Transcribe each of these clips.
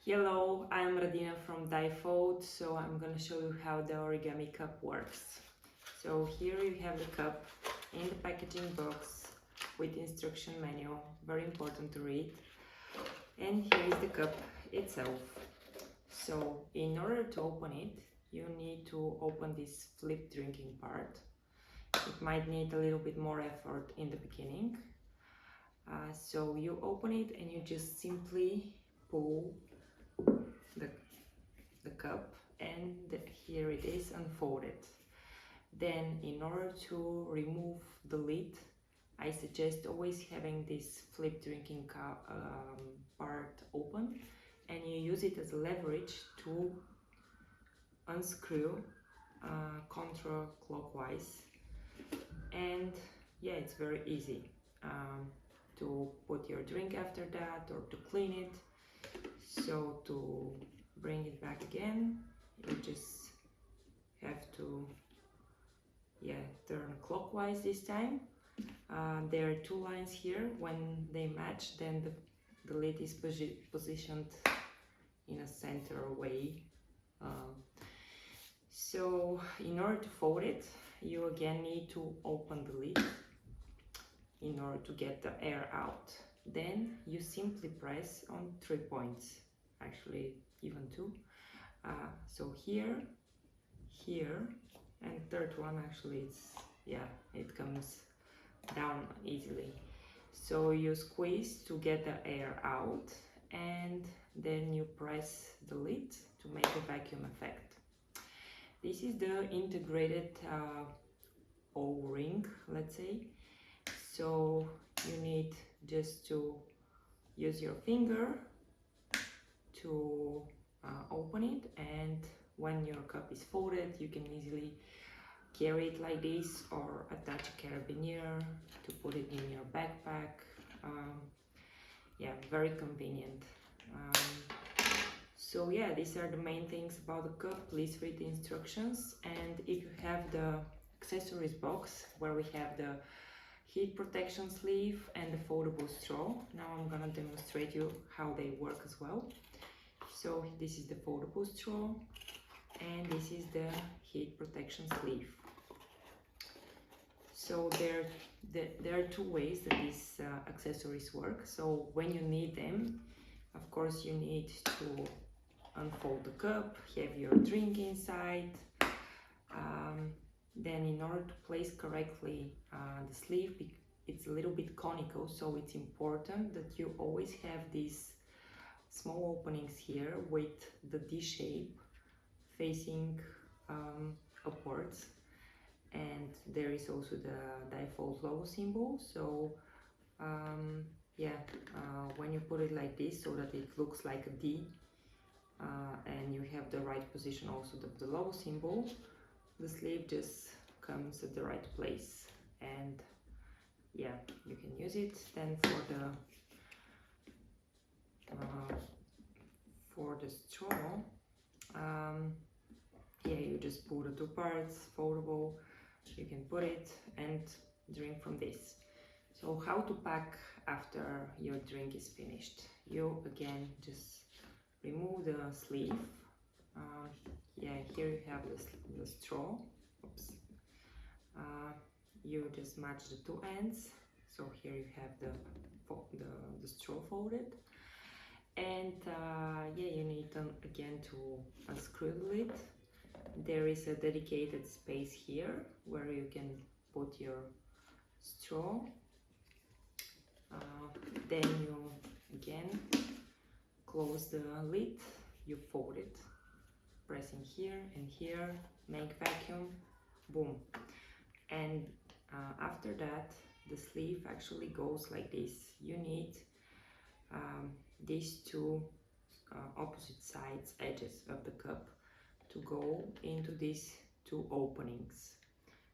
Hello, I'm Radina from DiFOLD, so I'm gonna show you how the origami cup works. So here you have the cup in the packaging box with instruction manual, very important to read. And here is the cup itself. So in order to open it, you need to open this flip drinking part. It might need a little bit more effort in the beginning. So you open it and you just simply pull the cup, and here it is unfolded. Then in order to remove the lid, I suggest always having this flip drinking part open, and you use it as a leverage to unscrew counterclockwise. And yeah, it's very easy to put your drink after that or to clean it. So to bring it back again, you just have to turn clockwise this time. There are two lines here. When they match, then the lid is positioned in a center way. So in order to fold it, you again need to open the lid in order to get the air out. Then you simply press on 3 points, actually even 2. So here, and third one actually it comes down easily. So you squeeze to get the air out, and then you press the lid to make a vacuum effect. This is the integrated O-ring, let's say. So you need just to use your finger to open it, and when your cup is folded, you can easily carry it like this or attach a carabiner to put it in your backpack. Very convenient. So yeah, these are the main things about the cup. Please read the instructions, and if you have the accessories box where we have the heat protection sleeve and the foldable straw, now I'm gonna demonstrate you how they work as well. So this is the foldable straw, and this is the heat protection sleeve. So there are two ways that these accessories work. So when you need them, of course you need to unfold the cup, have your drink inside. Then in order to place correctly the sleeve, it's a little bit conical, so it's important that you always have these small openings here with the D shape facing upwards, and there is also the DiFOLD logo symbol. So when you put it like this, so that it looks like a D, and you have the right position also of the logo symbol, the sleeve just comes at the right place, and yeah, you can use it. Then for the straw, you just pull the two parts, foldable, you can put it and drink from this. So how to pack after your drink is finished? You again just remove the sleeve. Here you have the straw. Oops. You just match the two ends. So here you have the straw folded, and you need again to unscrew the lid. There is a dedicated space here where you can put your straw. Then you again close the lid, you fold it, pressing here and here, make vacuum, boom. And after that, the sleeve actually goes like this. You need these two opposite sides, edges of the cup, to go into these two openings.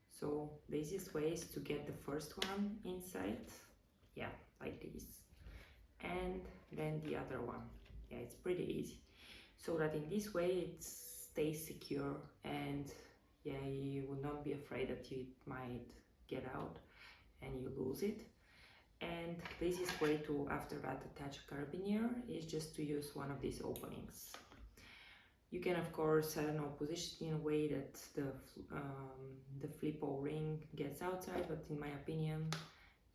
So the easiest way is to get the first one inside, like this, and then the other one. It's pretty easy, so that in this way it stays secure, and you will not be afraid that you might get out and you lose it. And the easiest way to after that attach a carabiner is just to use one of these openings. You can of course, I don't know, position in a way that the flip O-ring gets outside, but in my opinion,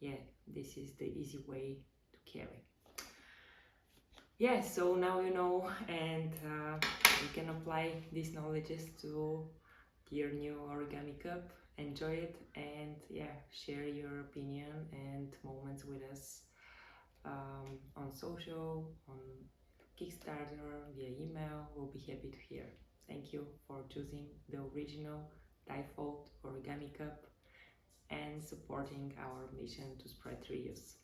yeah, this is the easy way to carry. Yeah, so now you know, and you can apply these knowledges to your new origami cup. Enjoy it, and yeah, share your opinion and moments with us on social, on Kickstarter, via email. We'll be happy to hear. Thank you for choosing the original DiFOLD Origami Cup and supporting our mission to spread reuse.